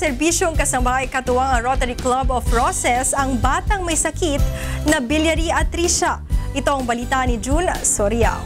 serbisyong kasambahay katuwang ang Rotary Club of Roces ang batang may sakit na biliary atresia. Ito ang balita ni June Soriao.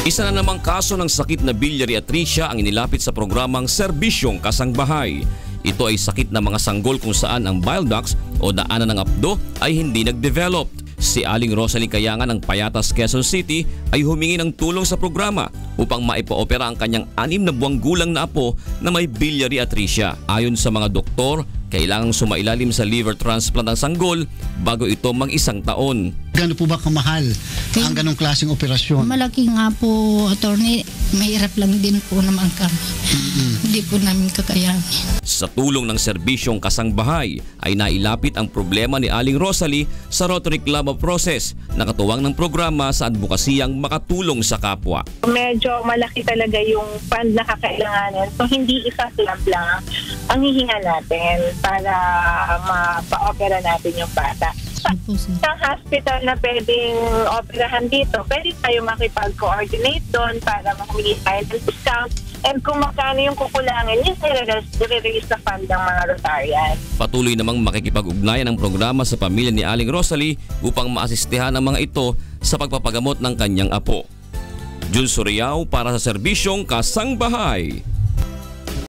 Isa na namang kaso ng sakit na biliary atresia ang inilapit sa programang Serbisyong Kasangbahay. Ito ay sakit na mga sanggol kung saan ang bile ducts o daanan ng apdo ay hindi nag-develop. Si Aling Rosalie Kayangan ng Payatas, Quezon City ay humingi ng tulong sa programa upang maipa-opera ang kanyang 6 na buwang gulang na apo na may biliary atresia. Ayon sa mga doktor, kailangang sumailalim sa liver transplant ang sanggol bago ito mag-1 taon. Gano'n po ba kamahal ang ganong klaseng operasyon? Malaki nga po, attorney. Mahirap lang din po naman kami. Hindi po namin kakayanin. Sa tulong ng Serbisyong Kasangbahay ay nailapit ang problema ni Aling Rosalie sa Rotary Club of Roces na katuwang ng programa sa advokasiyang makatulong sa kapwa. Medyo malaki talaga yung fund na kakailanganin. So hindi isa lang ang hihinga natin para mapa-opera natin yung bata. Sa hospital na pwedeng operahan dito, pwede tayo makipag-coordinate doon para humingi tayo ng discount. And kung magkano yung kukulangin, yun i-release sa fund ng mga Rotarian. Patuloy namang makikipag-ugnayan ang programa sa pamilya ni Aling Rosalie upang maasistihan ang mga ito sa pagpapagamot ng kanyang apo. June Soriao para sa Serbisyong Kasangbahay.